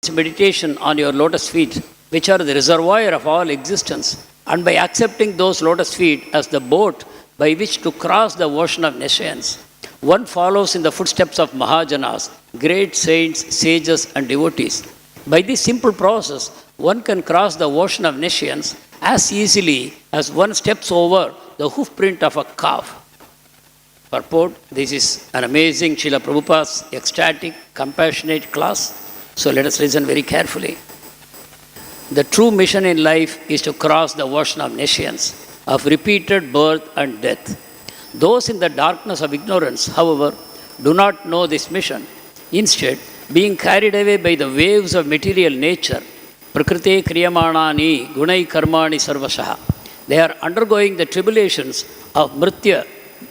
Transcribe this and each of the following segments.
meditation on your lotus feet, which are the reservoir of all existence, and by accepting those lotus feet as the boat by which to cross the ocean of nescience, one follows in the footsteps of mahājanas, great saints, sages, and devotees. By this simple process, one can cross the ocean of nescience as easily as one steps over the hoofprint of a calf. Purport: this is an amazing Srila Prabhupada's ecstatic, compassionate class. So let us listen very carefully. The true mission in life is to cross the ocean of nescience, of repeated birth and death. Those in the darkness of ignorance, however, do not know this mission. Instead, being carried away by the waves of material nature, prakrite kriyamanani gunai karmani sarvashaha, they are undergoing the tribulations of mritya,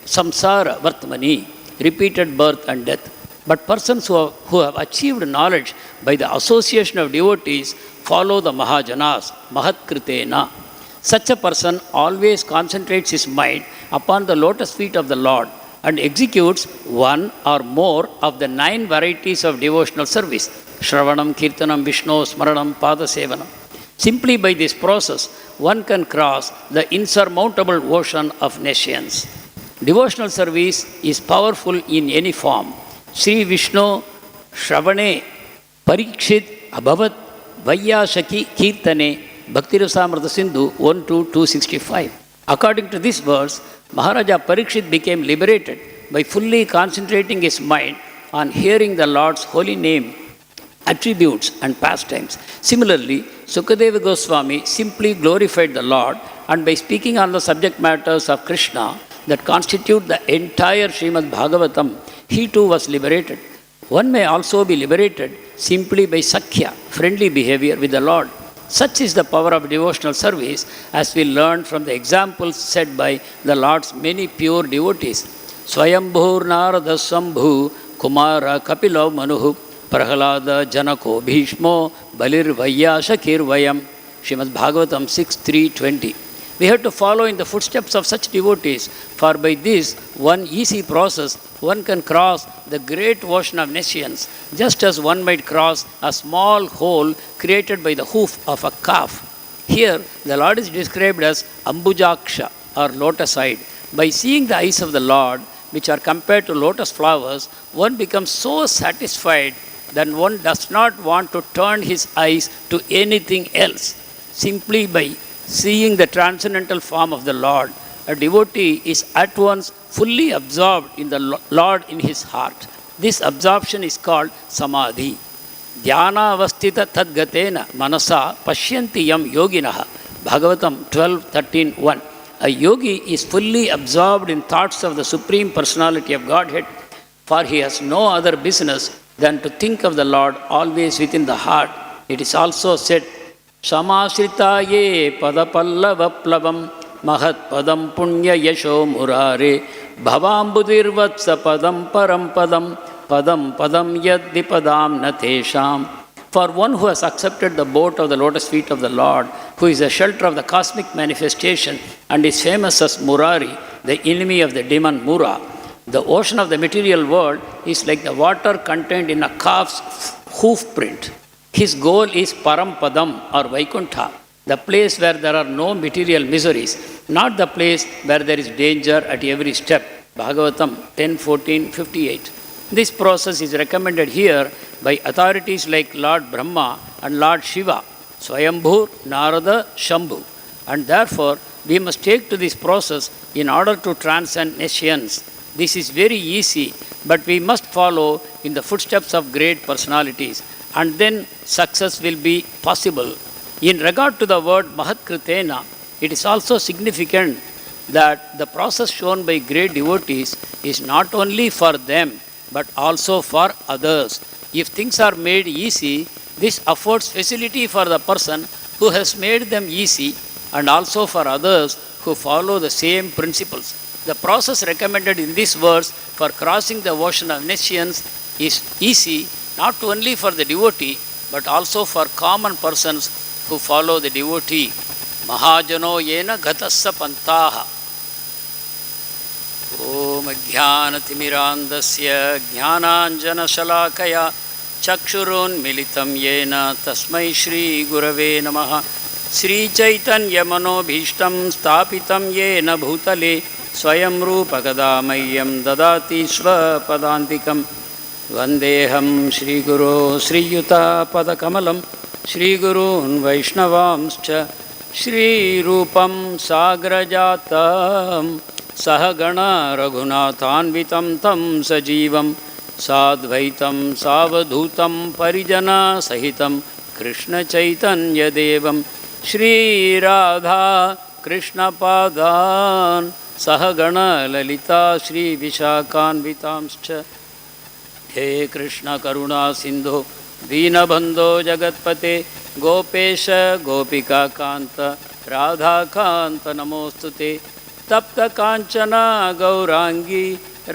samsara vartmani, repeated birth and death. But persons who have achieved knowledge by the association of devotees follow the mahājanas, mahat-kṛtena. Such a person always concentrates his mind upon the lotus feet of the Lord and executes one or more of the 9 varieties of devotional service: Shravanam, Kirtanam, Vishnu, Smaranam, Padasevanam. Simply by this process, one can cross the insurmountable ocean of nescience. Devotional service is powerful in any form. Sri Vishnu Shravane Parikshit Abhavat Vaiyashaki Kirtane Bhakti Rasamrita Sindhu 1-265. According to this verse, Maharaja Parikshit became liberated by fully concentrating his mind on hearing the Lord's holy name, attributes and pastimes. Similarly, Sukadeva Goswami simply glorified the Lord, and by speaking on the subject matters of Krishna that constitute the entire Srimad Bhagavatam, he too was liberated. One may also be liberated simply by sakhya, friendly behavior with the Lord. Such is the power of devotional service, as we learned from the examples set by the Lord's many pure devotees. Swayambhur Narada Sambhu Kumara Kapilo Manuhu Prahalada Janako Bhishmo Balir Vaiyashakir Vayam. Srimad Bhagavatam 6:3-20. We have to follow in the footsteps of such devotees, for by this one easy process one can cross the great ocean of nescience, just as one might cross a small hole created by the hoof of a calf. Here, the Lord is described as ambuja-akṣa or lotus-eyed. By seeing the eyes of the Lord, which are compared to lotus flowers, one becomes so satisfied that one does not want to turn his eyes to anything else. Simply by seeing the transcendental form of the Lord, a devotee is at once fully absorbed in the Lord in his heart. This absorption is called samādhi. Dhyāna-avasthita-tadgatena manasa pashyanti yam yoginaha. Bhagavatam 12:13-1. A yogi is fully absorbed in thoughts of the Supreme Personality of Godhead, for he has no other business than to think of the Lord always within the heart. It is also said, Samādhināveśita-cetasaike padapallavaplavam mahat-kṛtena punya yasho murare bhava-abdhim param padam yad-vipadam natesham. For one who has accepted the boat of the lotus feet of the Lord, who is the shelter of the cosmic manifestation and is famous as Murari, the enemy of the demon Mura, the ocean of the material world is like the water contained in a calf's hoofprint. His goal is Param-padam or Vaikuntha, the place where there are no material miseries, not the place where there is danger at every step. Bhagavatam 10:14-58. This process is recommended here by authorities like Lord Brahma and Lord Shiva, Swayambhur, Narada, Shambhu. And therefore, we must take to this process in order to transcend nescience. This is very easy, but we must follow in the footsteps of great personalities, and then success will be possible. In regard to the word mahat-kṛtena, it is also significant that the process shown by great devotees is not only for them, but also for others. If things are made easy, this affords facility for the person who has made them easy, and also for others who follow the same principles. The process recommended in this verse for crossing the ocean of nescience is easy not only for the devotee, but also for common persons who follow the devotee. Mahājano yena ghatassa pantaha. Om jnana timirandasya jnananjana shalakaya चक्षुरोन्मिलितं येन तस्मै श्रीगुरवे नमः। श्रीचैतन्यमनोभीष्टं स्थापितं येन भूतले स्वयं रूपकदा मह्यं ददाति स्वपदान्तिकं। वन्देऽहं श्रीगुरो श्रीयुतापदकमलं श्रीगुरून् वैष्णवांश्च श्रीरूपं साग्रजातं सहगण रघुनाथान्वितं तं सजीवं साद्वैतं सावधूतं परिजनसहितं कृष्णचैतन्यदेवं श्रीराधा कृष्णपादान् सहगण ललिता श्रीविशाखान्वितांश्च। हे कृष्ण करुणा सिन्धो दीनबन्धो जगत्पते गोपेश गोपिकान्त राधाकान्त नमोऽस्तुते। तप्त काञ्चन गौरांगी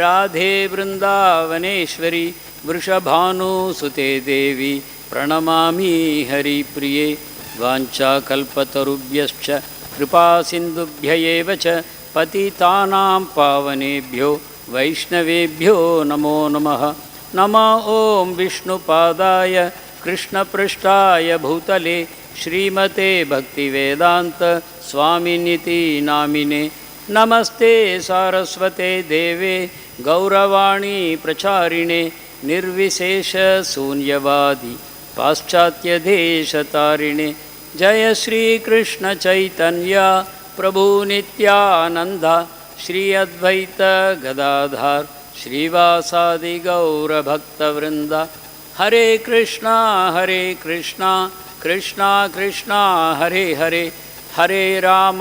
राधे वृन्दावनेश्वरी वृषभानुसुते देवी प्रणमामि हरिप्रिये। वाञ्छाकल्पतरुभ्यश्च कृपासिन्धुभ्य एव च पतितानां पावनेभ्यो वैष्णवेभ्यो नमो नमः। नमो ॐ विष्णुपादाय कृष्णपृष्ठाय भूतले श्रीमते भक्तिवेदान्त स्वामिनिति नामिने। नमस्ते सारस्वते देवे गौरवाणी प्रचारिणे निर्विशेषशून्यवादी पाश्चात्यदेशतारिणे। जय श्रीकृष्ण चैतन्य प्रभु नित्यानन्द श्री अद्वैत गदाधर श्रीवासादि गौरभक्तवृन्द। हरे Krishna Krishna Krishna Hare Hare Hare Ram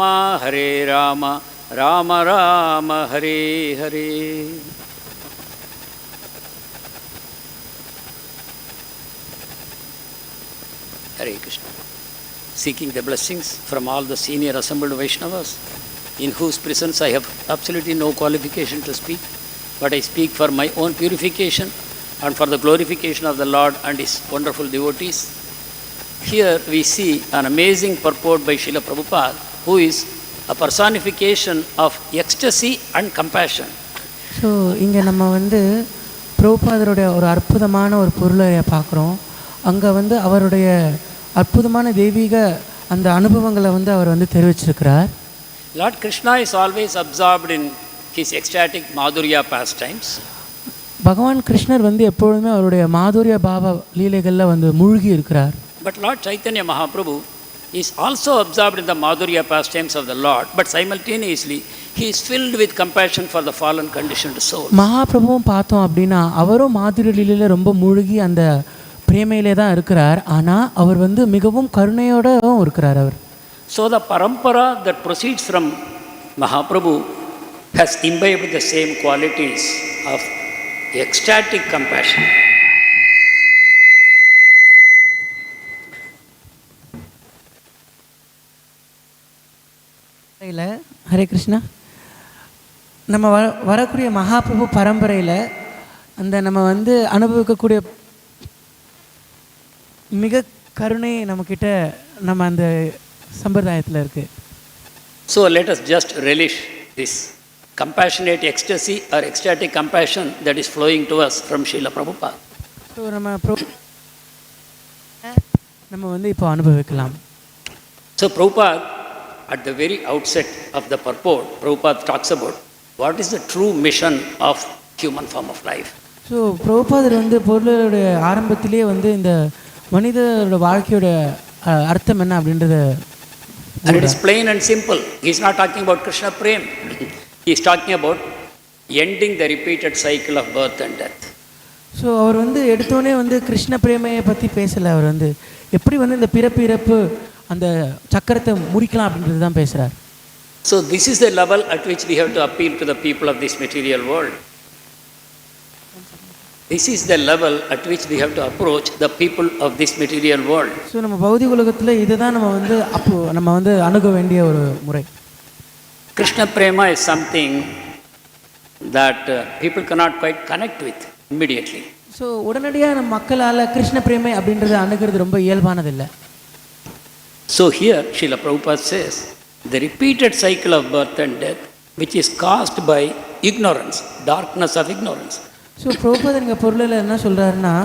Ram Ram Hare Hare. Hare Krishna. Seeking the blessings from all the senior assembled Vaishnavas, in whose presence I have absolutely no qualification to speak, but I speak for my own purification and for the glorification of the Lord and His wonderful devotees. Here we see an amazing purport by Srila Prabhupada, who is a personification of ecstasy and compassion. So, இங்கே நம்ம பிரபுபாதருடைய ஒரு அற்புதமான ஒரு பொருளை பார்க்குறோம். அங்கே அவருடைய அற்புதமான தெய்வீக அந்த அனுபவங்களை அவர் தெரிவிச்சிருக்கிறார். Lord Krishna is always absorbed in his ecstatic madhurya pastimes. பகவான் கிருஷ்ணர் எப்பொழுதுமே அவருடைய மாதுரிய பாவ லீலைகளில் மூழ்கி இருக்கிறார். But Lord Chaitanya Mahaprabhu is also absorbed in the madhurya pastimes of the Lord, but simultaneously he is filled with compassion for the fallen conditioned soul. மகாபிரபுவும் பார்த்தோம் அப்படின்னா அவரும் மாதுரிய லீலையில ரொம்ப மூழ்கி அந்த பிரேமையிலே தான் இருக்கிறார். ஆனால் அவர் மிகவும் கருணையோடும் இருக்கிறார் அவர். So the parampara that proceeds from Mahaprabhu has imbibed the same qualities of ecstatic compassion. Hare Krishna. நம்ம வரக்கூடிய மகாபிரபு பரம்பரையில் அந்த நம்ம அனுபவிக்கக்கூடிய மிக கருணை நம்மக்கிட்ட நம்ம அந்த சம்பிரதாயத்தில் இருக்குது. So let us just relish this compassionate ecstasy or ecstatic compassion that is flowing to us from Srila Prabhupada. So நம்ம இப்போ அனுபவிக்கலாம். So Prabhupada, at the very outset of the purport, Prabhupada talks about what is the true mission of human form of life. So பிரபுபாதர் பொருளுடைய ஆரம்பத்திலே இந்த மனிதரோட வாழ்க்கையோட அர்த்தம் என்ன அப்படின்றது. And it is plain and simple. He is not talking about Krishna Prem. He is talking about ending the repeated cycle of birth and death. So அவர் எடுத்தோடனே கிருஷ்ண பிரேமையை பற்றி பேசலை. அவர் எப்படி இந்த பிறப்பு இறப்பு அந்த சக்கரத்தை முடிக்கலாம் அப்படின்றது தான் பேசுகிறார். So this is the level at which we have to appeal to the people of this material world. This is the level at which we have to approach the people of this material world. So நம்ம பௌதிக உலகத்தில் இதுதான் நம்ம அணுக வேண்டிய ஒரு முறை. Krishna Prema is something that people cannot quite connect with immediately. So உடனடியாக நம்ம மக்களால் கிருஷ்ண பிரேமை அப்படின்றத அணுகிறது ரொம்ப இயல்பானதில்லை. So here Srila Prabhupada says the repeated cycle of birth and death which is caused by ignorance, darkness of ignorance. So பிரபுபாதர் இங்கே பொருளில் என்ன சொல்கிறாருன்னா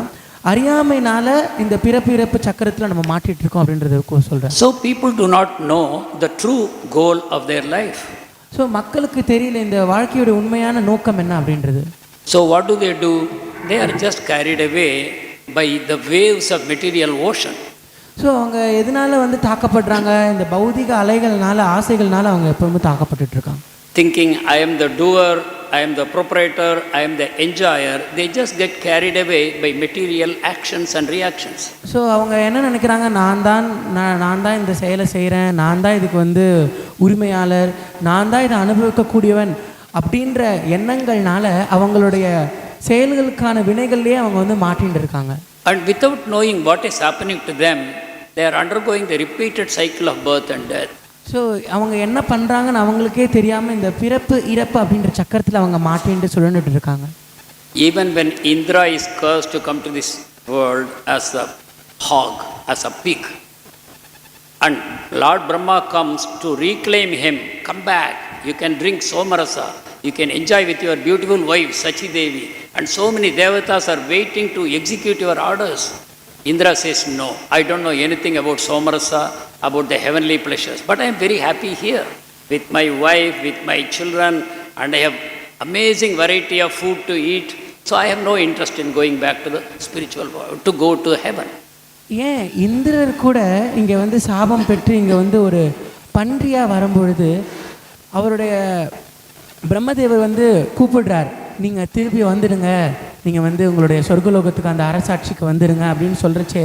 அறியாமைனால இந்த பிறப்பு இறப்பு சக்கரத்தில் நம்ம மாட்டிட்டு இருக்கோம் அப்படின்றது சொல்கிறேன். So people do not know the true goal of their life. So மக்களுக்கு தெரியல இந்த வாழ்க்கையோட உண்மையான நோக்கம் என்ன அப்படின்றது. So what do? They are just carried away by the waves of material ocean. So அவங்க எதனால வந்து தாக்கப்படுறாங்க, இந்த பௌதிக அலைகள்னால, ஆசைகள்னால அவங்க எப்பவுமே தாக்கப்பட்டுட்டு இருக்காங்க. Thinking I am the doer, I am the proprietor, I am the enjoyer, they just get carried away by material actions and reactions. So அவங்க என்ன நினைக்கிறாங்க, நான் தான் இந்த செயலை செய்கிறேன், நான் தான் இதுக்கு வந்து உரிமையாளர், நான் தான் இதை அனுபவிக்கக்கூடியவன் அப்படின்ற எண்ணங்கள்னால அவங்களுடைய செயல்களுக்கான வினைகள்லேயே அவங்க வந்து மாட்டின்னு இருக்காங்க. And without knowing what is happening to them, they are undergoing the repeated cycle of birth and death. So அவங்க என்ன பண்ணுறாங்கன்னு அவங்களுக்கே தெரியாமல் இந்த பிறப்பு இறப்பு அப்படின்ற சக்கரத்தில் அவங்க மாட்டின்னு சொல்லிட்டு இருக்காங்க. Even when Indra is cursed to come to this world as a hog, as a pig, and Lord Brahma comes to reclaim him, come back, you can drink somarasa, you can enjoy with your beautiful wife Sachi Devi, and so many devatas are waiting to execute your orders. Indra says, no, I don't know anything about somarasa, about the heavenly pleasures, but I am very happy here with my wife, with my children, and I have amazing variety of food to eat, so I have no interest in going back to the spiritual world, to go to heaven. ஏன் இந்திரர் கூட இங்கே வந்து சாபம் பெற்று இங்கே வந்து ஒரு பன்றியாக வரும்பொழுது அவருடைய பிரம்மதேவர் வந்து கூப்பிடுறார், நீங்கள் திருப்பி வந்துடுங்க, நீங்கள் வந்து உங்களுடைய சொர்க்கலோகத்துக்கு அந்த அரசாட்சிக்கு வந்துடுங்க அப்படின்னு சொல்கிறச்சே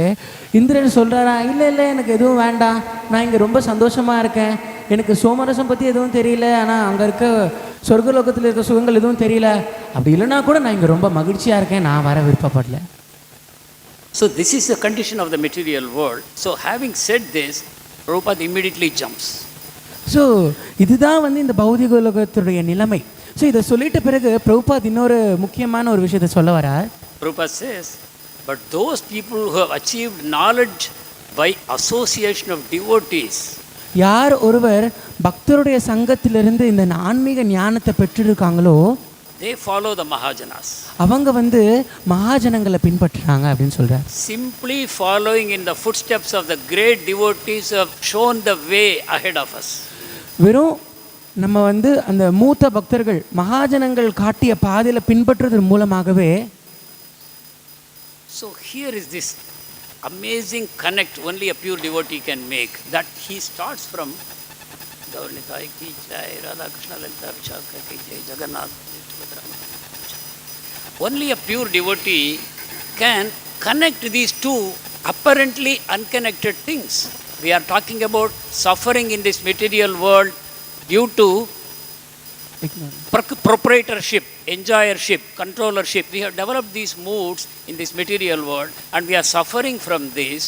இந்திரன் சொல்கிறாரா, இல்லை எனக்கு எதுவும் வேண்டாம், நான் இங்கே ரொம்ப சந்தோஷமாக இருக்கேன், எனக்கு சோமரசம் பற்றி எதுவும் தெரியல, ஆனால் அங்கே இருக்க சொர்க்கலோகத்தில் இருக்க சுகங்கள் எதுவும் தெரியல, அப்படி இல்லைனா கூட நான் இங்கே ரொம்ப மகிழ்ச்சியாக இருக்கேன், நான் வர விருப்பப்படல. So this is the condition of the material world. So having said this, Prabhupada immediately jumps. So இதுதான் வந்து இந்த பௌதிக உலகத்துடைய நிலைமை. ஸோ இதை சொல்லிட்ட பிறகு பிரபுபாத் இன்னொரு முக்கியமான ஒரு விஷயத்தை சொல்ல வரார். Prabhupada says, but those people who have achieved knowledge by association of devotees, யார் ஒருவர் பக்தருடைய சங்கத்திலிருந்து இந்த ஆன்மீக ஞானத்தை பெற்றிருக்காங்களோ they follow the mahājanas. அவங்க வந்து மகாஜனங்களை பின்பற்றுறாங்க அப்படின்னு சொல்றார். Simply following in the footsteps of the great devotees who have shown the way ahead of us. வெறும் நம்ம வந்து அந்த மூத்த பக்தர்கள் மகாஜனங்கள் காட்டிய பாதையில் பின்பற்றுவதன் மூலமாகவே. So here is this amazing connect only a pure devotee can make, that he starts from Gaurnitai ki jai, Radha Krishna Lalita Vishaka ki jai, Jagannath. Only a pure devotee can connect these two apparently unconnected things. We are talking about suffering in this material world due to proprietorship, enjoyership, controllership. We have developed these moods in this material world and we are suffering from this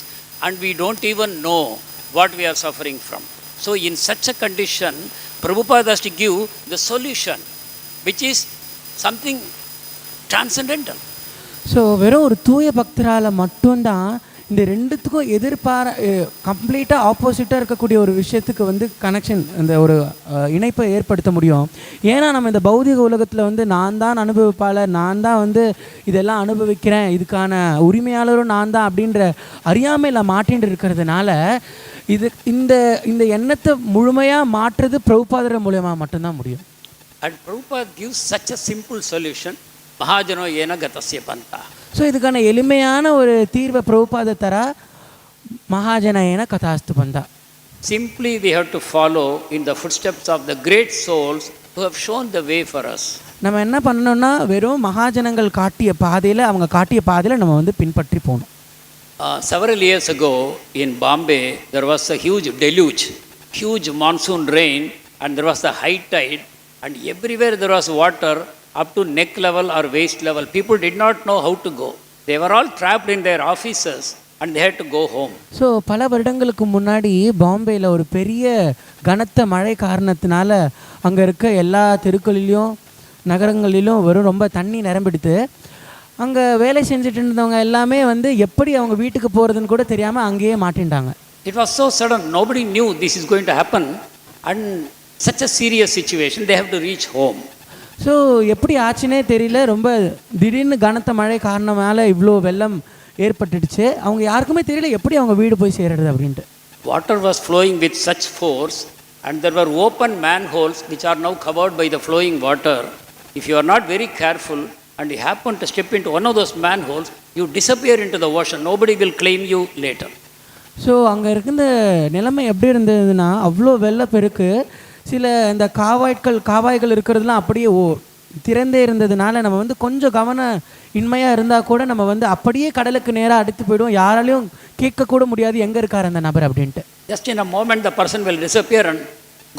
and we don't even know what we are suffering from. So in such a condition, Prabhupada has to give the solution, which is something transcendental. So வெறும் ஒரு தூய பக்தரால் மட்டும்தான் இந்த ரெண்டுத்துக்கும் கம்ப்ளீட்டாக ஆப்போசிட்டாக இருக்கக்கூடிய ஒரு விஷயத்துக்கு வந்து கனெக்ஷன், இந்த ஒரு இணைப்பை ஏற்படுத்த முடியும். ஏன்னா நம்ம இந்த பௌதிக உலகத்தில் வந்து நான் தான் அனுபவிப்பாளர், நான் தான் வந்து இதெல்லாம் அனுபவிக்கிறேன், இதுக்கான உரிமையாளரும் நான் தான் அப்படின்ற அறியாமையில் மாட்டின்னு இருக்கிறதுனால இந்த எண்ணத்தை முழுமையாக மாற்றுறது பிரபுபாதர் மூலமாக மட்டும்தான் முடியும். And Prabhupada gives such a simple solution, mahājano yena gatasya pantha. So இதுக்கான எளிமையான ஒரு தீர்வை பிரபுபாத தரா, மகாஜன ஏன கதாஸ்து பந்தா. Simply we have to follow in the footsteps of the great souls who have shown the way for us. நம்ம என்ன பண்ணணும்னா வெறும் மகாஜனங்கள் காட்டிய பாதையில், அவங்க காட்டிய பாதையில் நம்ம வந்து பின்பற்றி போகணும். Several years ago in Bombay there was a huge deluge, huge monsoon rain, and there was a high tide, and everywhere there was water up to neck level or waist level. People did not know how to go. They were all trapped in their offices and they had to go home. So பல வருடங்களுக்கு முன்னாடி பாம்பேயில் ஒரு பெரிய கனத்த மழை காரணத்தினால அங்கே இருக்க எல்லா தெருக்களிலும் நகரங்களிலும் வெறும் ரொம்ப தண்ணி நிரம்பிடுத்து. அங்கே வேலை செஞ்சுட்டு இருந்தவங்க எல்லாமே வந்து எப்படி அவங்க வீட்டுக்கு போகிறதுன்னு கூட தெரியாமல் அங்கேயே மாட்டின்ட்டாங்க. It was so sudden, nobody knew this is going to happen, and such a serious situation, they have to reach home. So எப்படி ஆச்சுன்னே தெரியல, ரொம்ப திடீர்னு கனத்த மழை காரணமால் இவ்வளோ வெள்ளம் ஏற்பட்டுடுச்சு. அவங்க யாருக்குமே தெரியல எப்படி அவங்க வீடு போய் சேர்றது அப்படின்ட்டு. Water was flowing with such force and there were open manholes which are now covered by the flowing water. If you are not very careful and you happen to step into one of those manholes, you disappear into the ocean. Nobody will claim you later. So அங்கே இருந்த நிலைமை எப்படி இருந்ததுன்னா அவ்வளோ வெள்ளப்பெருக்கு. சில இந்த காவாய்கள் இருக்கிறதுலாம் அப்படியே திறந்தே இருந்ததுனால நம்ம வந்து கொஞ்சம் கவன இன்மையாக இருந்தால் கூட நம்ம வந்து அப்படியே கடலுக்கு நேராக அடுத்து போய்டுவோம். யாராலையும் கேட்கக்கூட முடியாது எங்கே இருக்கார் அந்த நபர் அப்படின்ட்டு. Just in a moment the person will disappear and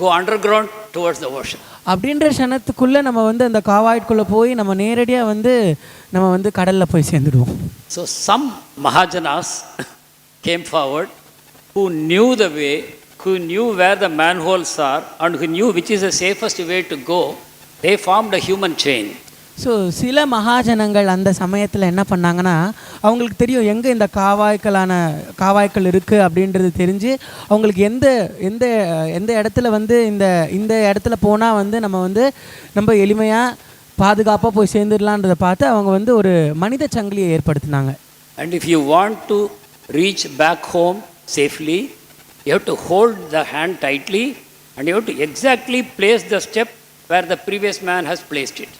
go underground towards the ocean. அப்படின்ற க்ஷணத்துக்குள்ளே நம்ம வந்து அந்த காவாய்க்குள்ளே போய் நம்ம நேரடியாக நம்ம வந்து கடலில் போய் சேர்ந்துடுவோம். So some mahājanas came forward who knew the way, who knew where the manholes are and who knew which is the safest way to go. They formed a human chain. So சில மகாஜனங்கள் அந்த சமயத்தில் என்ன பண்ணாங்கன்னா அவங்களுக்கு தெரியும் எங்கே இந்த காவாய்க்கள் இருக்குது அப்படின்றது தெரிஞ்சு அவங்களுக்கு எந்த இடத்துல வந்து இந்த இடத்துல போனால் வந்து நம்ம எளிமையாக பாதுகாப்பாக போய் சேர்ந்துடலான்றதை பார்த்து அவங்க வந்து ஒரு மனித சங்கிலியை ஏற்படுத்தினாங்க. And if you want to reach back home safely, you have to hold the hand tightly and you have to exactly place the step where the previous man has placed it.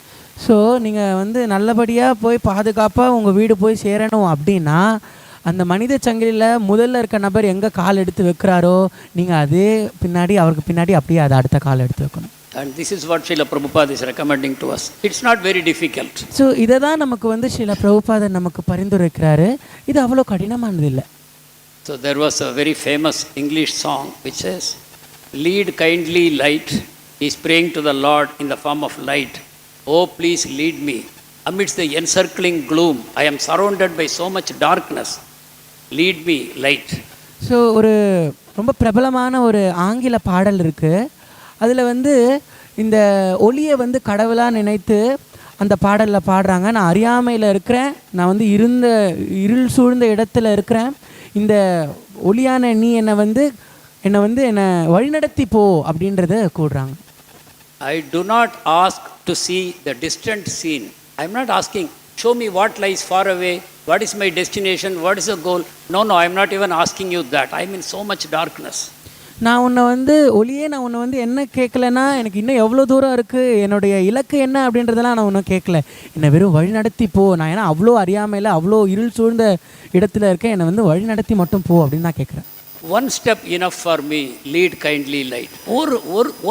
So நீங்கள் வந்து நல்லபடியாக போய் பாதுகாப்பாக உங்கள் வீடு போய் சேரணும் அப்படின்னா அந்த மனித சங்கிலியில் முதல்ல இருக்க நபர் எங்கே கால் எடுத்து வைக்கிறாரோ நீங்கள் அவருக்கு பின்னாடி அப்படியே அதை அடுத்த கால் எடுத்து வைக்கணும். And this is what Srila Prabhupada is recommending to us. It's not very difficult. So இதை தான் நமக்கு வந்து ஸ்ரீல பிரபுபாதர் நமக்கு பரிந்துரைக்கிறாரு. இது அவ்வளோ கடினமானது இல்லை. So there was a very famous English song which says, "Lead kindly light, he is praying to the Lord in the form of light. Oh, please lead me. Amidst the encircling gloom, I am surrounded by so much darkness. Lead me, light." So ஒரு ரொம்ப பிரபலமான ஒரு ஆங்கில பாடல் இருக்குது. அதில் வந்து இந்த ஒளியை வந்து கடவுளாக நினைத்து அந்த பாடலில் பாடுறாங்க. நான் அறியாமையில் இருக்கிறேன், நான் வந்து இருள் சூழ்ந்த இடத்துல இருக்கிறேன், இந்த ஒளியான நீ என்னை வழிநடத்தி போ அப்படின்றத கூடுறாங்க. I do not ask to see the distant scene. I am not asking, show me what lies far away, what is my destination, what is the goal. No, I am not even asking you that. I am in so much darkness. நான் உன்னை வந்து என்ன கேட்கலன்னா எனக்கு இன்னும் எவ்வளோ தூரம் இருக்குது, என்னுடைய இலக்கு என்ன அப்படின்றதெல்லாம் நான் ஒன்றும் கேட்கல. என்னை வெறும் வழி நடத்தி போ. நான் ஏன்னா அவ்வளோ அறியாமையில் அவ்வளோ இருள் சூழ்ந்த இடத்துல இருக்கேன், என்னை வந்து வழி நடத்தி மட்டும் போ அப்படின்னு நான் கேட்குறேன். One step enough for me, lead kindly light. Or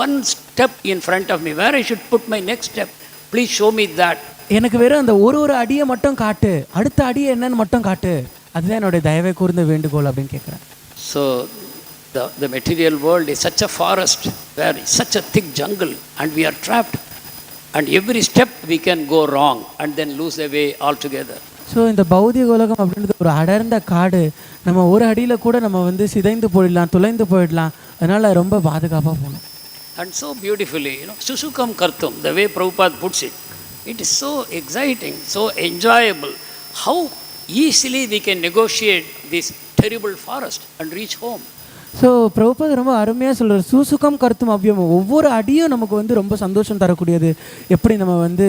one step in front of me, where I should put my next step. Please show me that. எனக்கு வெறும் அந்த ஒரு அடியை மட்டும் காட்டு, அடுத்த அடியை என்னன்னு மட்டும் காட்டு, அதுதான் என்னுடைய தயவை கூர்ந்த வேண்டுகோள் அப்படின்னு கேட்குறேன். So the material world is such a forest, where it's such a thick jungle and we are trapped, and every step we can go wrong and then lose the way altogether. So இந்த பௌதிக உலகம் அப்படின்றது ஒரு அடர்ந்த காடு. நம்ம ஒரு அடியில் கூட நம்ம வந்து சிதைந்து போயிடலாம், துளைந்து போயிடலாம். அதனால் ரொம்ப பாதுகாப்பாக போகணும். And so beautifully, Susukam Kartum, the way Prabhupada puts it, it is so exciting, so enjoyable. How easily we can negotiate this terrible forest and reach home. So பிரபுபாதர் ரொம்ப அருமையாக சொல்கிறார், சூசுகம் கருத்தும் அவ்வியம். ஒவ்வொரு அடியும் நமக்கு வந்து ரொம்ப சந்தோஷம் தரக்கூடியது. எப்படி நம்ம வந்து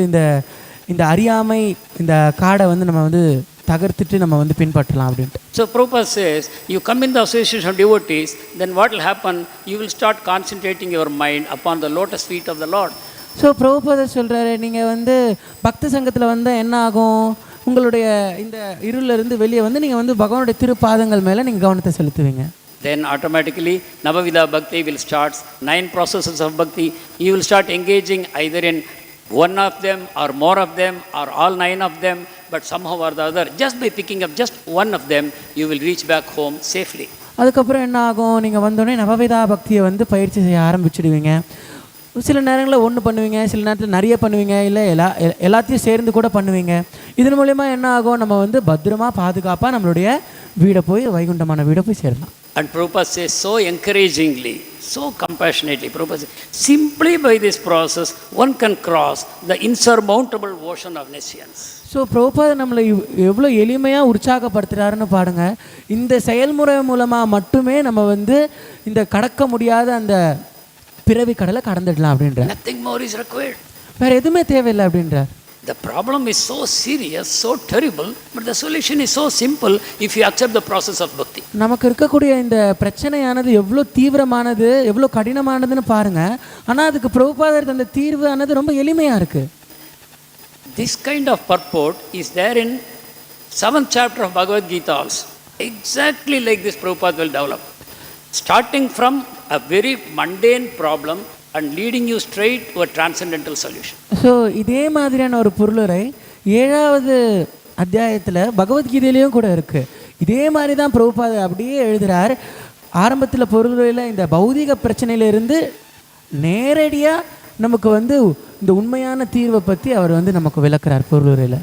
இந்த அறியாமை இந்த காடை வந்து நம்ம வந்து தகர்த்துட்டு நம்ம வந்து பின்பற்றலாம் அப்படின்ட்டு. So Prabhupada says, you come in the association of devotees, then what will happen? You will start concentrating your mind upon the lotus feet of the Lord. So பிரபுபாதர் சொல்கிறாரு, நீங்கள் வந்து பக்த சங்கத்தில் வந்தால் என்ன ஆகும், உங்களுடைய இந்த இருளிலிருந்து வெளியே வந்து நீங்கள் வந்து பகவானுடைய திருப்பாதங்கள் மேலே நீங்கள் கவனத்தை செலுத்துவீங்க. Then automatically Navavida Bhakti will start, 9 processes of Bhakti. You will start engaging either in one of them or more of them or all 9 of them, but somehow or the other, just by picking up just one of them, you will reach back home safely. அதுக்கப்புறம் என்ன ஆகும், நீங்கள் வந்தோடனே நவவிதா பக்தியை வந்து பயிற்சி செய்ய ஆரம்பிச்சிடுவீங்க. சில நேரங்களில் ஒன்று பண்ணுவீங்க, சில நேரத்தில் நிறைய பண்ணுவீங்க, இல்லை எல்லாத்தையும் சேர்ந்து கூட பண்ணுவீங்க. இதன் மூலயமா என்ன ஆகும், நம்ம வந்து பத்திரமா பாதுகாப்பாக நம்மளுடைய வீடை போய் வைகுண்டமான வீடை போய் சேரலாம். And Prabhupada says so encouragingly, so compassionately, Prabhupada says, simply by this process one can cross the insurmountable ocean of nescience. So Prabhupada நம்மளை எவ்வளோ எளிமையாக உற்சாகப்படுத்துகிறாருன்னு பாருங்க. இந்த செயல்முறை மூலமாக மட்டுமே நம்ம வந்து இந்த கடக்க முடியாத அந்த பிறவி கடலை கடந்துடலாம் அப்படின்ற. Nothing more is required. வேறு எதுவுமே தேவையில்லை அப்படின்றார். The problem is so serious, so terrible, but the solution is so simple if you accept the process of bhakti. நமக்கு இருக்கக்கூடிய இந்த பிரச்சனையானது எவ்வளோ தீவிரமானது, எவ்வளோ கடினமானதுன்னு பாருங்க. ஆனால் அதுக்கு பிரபுபாதர் தந்த தீர்வானது ரொம்ப எளிமையாக இருக்கு. This kind of purport is there in 7th chapter of Bhagavad Gita also. Exactly like this Prabhupada will develop. Starting from a very mundane problem and leading you straight to a transcendental solution. So இதே மாதிரியான ஒரு பொருளுரை 7வது அத்தியாயத்தில் பகவத்கீதையிலையும் கூட இருக்குது. இதே மாதிரி தான் பிரபுபாதர் அப்படியே எழுதுகிறார். ஆரம்பத்தில் பொருளுரையில் இந்த பௌதிக பிரச்சனையிலிருந்து நேரடியாக நமக்கு வந்து இந்த உண்மையான தீர்வை பற்றி அவர் வந்து நமக்கு விளக்குறார் பொருளுரையில்.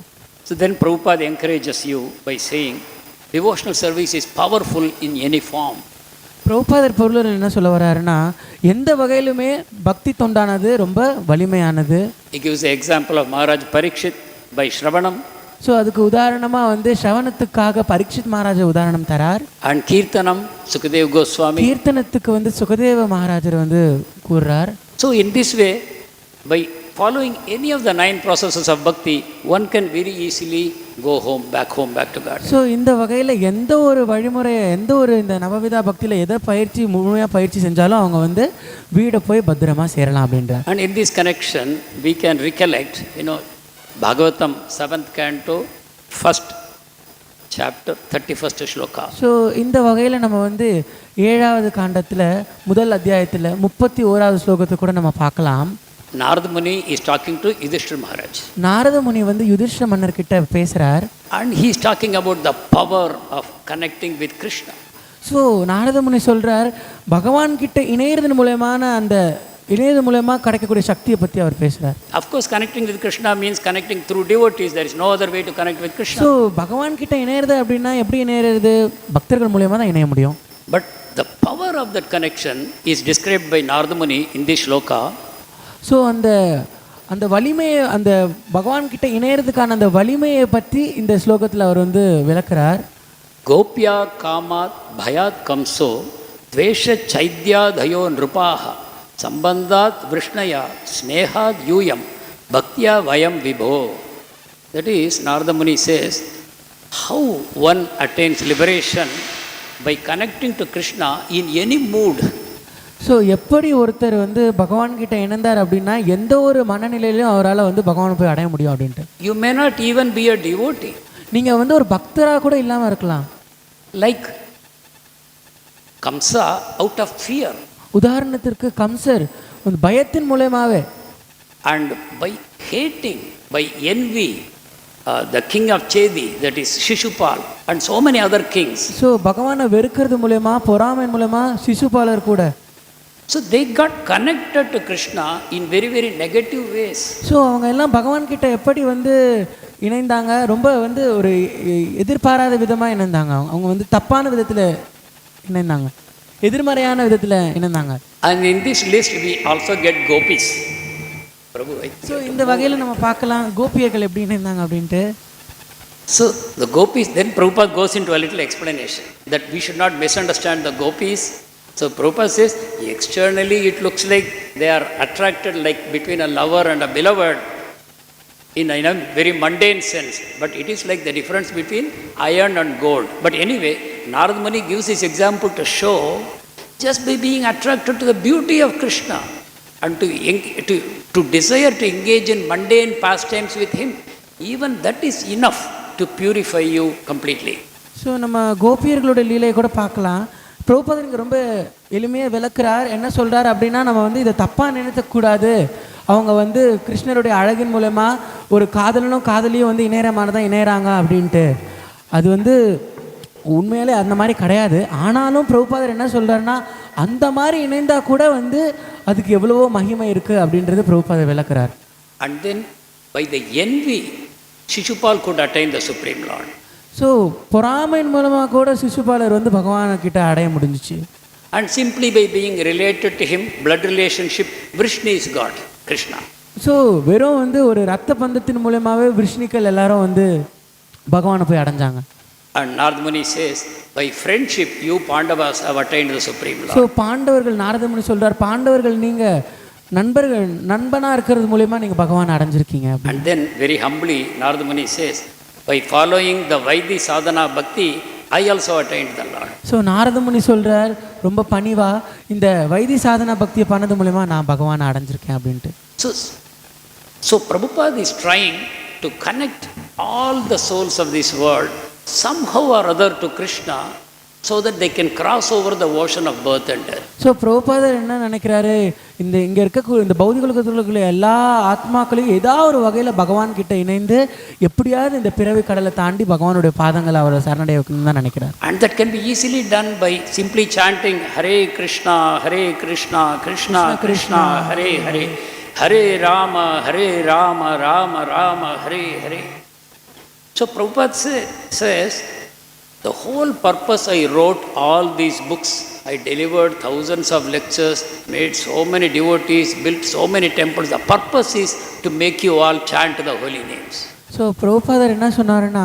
So then Prabhupada encourages you by saying devotional service is powerful in any form. பிரபுபாதர் பொருளுரையில் என்ன சொல்ல வர்றாருன்னா, எந்த வகையிலுமே பக்தி தொண்டானது ரொம்ப வலிமையானது. He gives the example of Maharaj Parikshit by Shravanam. So அதுக்கு உதாரணமாக வந்து ஸ்ரவணத்துக்காக பரீட்சித் மகாராஜா உதாரணம் தரார். And Kirtanam, Sukadev Goswami. கீர்த்தனத்துக்கு வந்து சுகதேவ மகாராஜர் வந்து கூறுறார். So in this way, by following any of the 9 processes of bhakti, one can very easily go back to God. So இந்த வகையில் எந்த ஒரு வழிமுறையை, எந்த ஒரு இந்த நவவிதா பக்தியில் எதை முழுமையாக பயிற்சி செஞ்சாலும் அவங்க வந்து வீடை போய் பத்திரமா சேரலாம் அப்படின்றார். And in this connection, we can recollect, Bhagavatam 7th canto, 1st chapter, 31st shloka. So இந்த வகையில் நம்ம வந்து 7வது காண்டத்தில் முதல் அத்தியாயத்தில் 31வது ஸ்லோகத்தை கூட நம்ம பார்க்கலாம். Narada Muni is talking to Yudhishthira Maharaj. Narada முனி வந்து யுதிஷ்டிர மன்னர்கிட்ட பேசுகிறார். And he is talking about the power of connecting with Krishna. So Narada Muni சொல்கிறார், பகவான் கிட்ட இணையறதன் மூலமாக கிடைக்கக்கூடிய சக்தியை பற்றி அவர் பேசுகிறார். Of course, connecting with Krishna means connecting through devotees. There is no other way to connect with Krishna. So பகவான் கிட்ட இணையிறது அப்படின்னா எப்படி இணையிறது? பக்தர்கள் மூலமாக தான் இணைய முடியும். But the power of that connection is described by Narada Muni in this shloka. So அந்த வலிமையை, அந்த பகவான் கிட்ட இணையறதுக்கான அந்த வலிமையை பற்றி இந்த ஸ்லோகத்தில் அவர் வந்து விளக்குறார். கோப்யா காமாத் பயாத் கம்சோ துவேஷ சைத்யாதயோ நிருபாஹ சம்பந்தாத் விஷ்ணயா ஸ்னேகாத் யூயம் பக்தியா வயம் விபோ. That is, Narada Muni says, how one attains liberation by connecting to Krishna in any mood. So எப்படி ஒருத்தர் வந்து பகவான்கிட்ட இணைந்தார் அப்படின்னா எந்த ஒரு மனநிலையிலையும் அவரால் வந்து பகவானை போய் அடைய முடியும் அப்படின்ட்டு. You may not even be a devotee. நீங்கள் வந்து ஒரு பக்தராக கூட இல்லாமல் இருக்கலாம். Like Kamsa out of fear. உதாரணத்திற்கு கம்சர் ஒரு பயத்தின் மூலமாகவே, and by hating, by envy, the king of Chedi, that is Shishupal, and so many other kings. So பகவானை வெறுக்கிறது மூலமா, பொறாமை மூலமா சிசுபாலர் கூட. So they got connected to Krishna in very, very negative ways. So அவங்க எல்லாம் பகவான் கிட்ட எப்படி வந்து இணைந்தாங்க? ரொம்ப வந்து ஒரு எதிர்பாராத விதமாக இணைந்தாங்க. அவங்க வந்து தப்பான விதத்தில் இணைந்தாங்க, எதிர்மறையான விதத்தில் இணைந்தாங்க. And in this list we also get gopis. So இந்த வகையில் நம்ம பார்க்கலாம் கோபியர்கள் எப்படி இணைந்தாங்க அப்படின்ட்டு. So the gopis, then Prabhupada goes into a little explanation that we should not misunderstand the gopis. So Prabhupada says, externally it looks like they are attracted like between a lover and a beloved in a very mundane sense. But it is like the difference between iron and gold. But anyway, Narada Muni gives this example to show just by being attracted to the beauty of Krishna and to desire to engage in mundane pastimes with him, even that is enough to purify you completely. So நம்ம கோபியர்களோட லீலையை கூட பார்க்கலாம். பிரபுபாதர் ரொம்ப எளிமையாக விளக்குறார். என்ன சொல்கிறார் அப்படின்னா, நம்ம வந்து இதை தப்பாக நினைக்கக்கூடாது. அவங்க வந்து கிருஷ்ணருடைய அழகின் மூலமாக ஒரு காதலனும் காதலியும் வந்து இணையமானதான் இணையறாங்க அப்படின்ட்டு. அது வந்து உண்மையிலே அந்த மாதிரி கிடையாது. ஆனாலும் பிரபுபாதர் என்ன சொல்கிறாருன்னா, அந்த மாதிரி இணைந்தால் கூட வந்து அதுக்கு எவ்வளவோ மகிமை இருக்குது அப்படின்றது பிரபுபாதர் விளக்குறார். And then by the envy, Shishupal could attain the Supreme Lord. So பொறாமையின் மூலமாக கூட சிசுபாலர் வந்து பகவான்கிட்ட அடைய முடிஞ்சிச்சு. And simply by being related to him, blood relationship, Vrishni is God, Krishna. So வெறும் வந்து ஒரு ரத்த பந்தத்தின் மூலமாகவே விஷ்ணுக்கள் எல்லாரும் வந்து பகவானை போய் அடைஞ்சாங்க. And Narada Muni says, by friendship, you Pandavas have attained the Supreme Lord. So பாண்டவர்கள், நாரத முனி சொல்கிறார், பாண்டவர்கள் நீங்கள் நண்பனாக இருக்கிறது மூலயமா நீங்கள் பகவான் அடைஞ்சிருக்கீங்க. And then very humbly Narada Muni says, by following the Vaidhi sadhana bhakti, I also attained the Lord. So Narada Muni சொல்கிறார் ரொம்ப பணிவா, இந்த வைதி சாதனா பக்தியை பண்ணது மூலயமா நான் பகவானை அடைஞ்சிருக்கேன் அப்படின்ட்டு. So Prabhupada is trying to connect all the souls of this world somehow or other to Krishna, so that they can cross over the ocean of birth and death. So பிரபுபாதர் என்ன நினைக்கிறாரு, இங்கே இருக்கக்கூடிய இந்த பௌதிக உலகத்தில் எல்லா ஆத்மாக்களையும் ஏதாவது ஒரு வகையில் பகவான் கிட்ட இணைந்து எப்படியாவது இந்த பிறவி கடலை தாண்டி பகவானுடைய பாதங்களை அவரை சரணடைய வைக்கணும்னு தான் நினைக்கிறார். And that can be easily done by simply chanting Hare Krishna, Krishna Krishna, Hare Hare, Hare Rama, Rama Rama, Hare Hare. So Prabhupada says, the whole purpose I wrote all these books, I delivered thousands of lectures, made so many devotees, built so many temples. The purpose is to make you all chant the holy names. So பிரபுபாதர் என்ன சொன்னாருன்னா,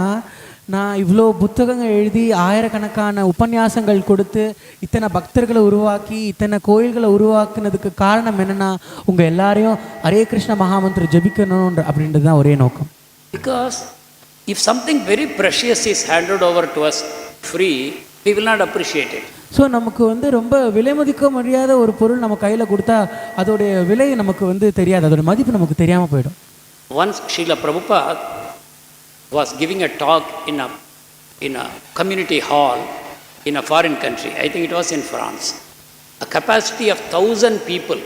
நான் இவ்வளோ புத்தகங்கள் எழுதி ஆயிரக்கணக்கான உபன்யாசங்கள் கொடுத்து இத்தனை பக்தர்களை உருவாக்கி இத்தனை கோயில்களை உருவாக்குனதுக்கு காரணம் என்னென்னா, உங்கள் எல்லாரையும் ஹரே கிருஷ்ண மகாமந்திரம் ஜபிக்கணும் அப்படின்றது தான் ஒரே நோக்கம். Because if something very precious is handed over to us free, we will not appreciate it. So நமக்கு ரொம்ப விலை மதிக்க முடியாத ஒரு பொருள் நம்ம கையில் கொடுத்தா அதோடைய விலை நமக்கு தெரியாது, அதோட மதிப்பு நமக்கு தெரியாமல் போயிடும். Once Srila Prabhupada was giving a talk in a community hall in a foreign country. I think it was in France. A capacity of 1,000 people.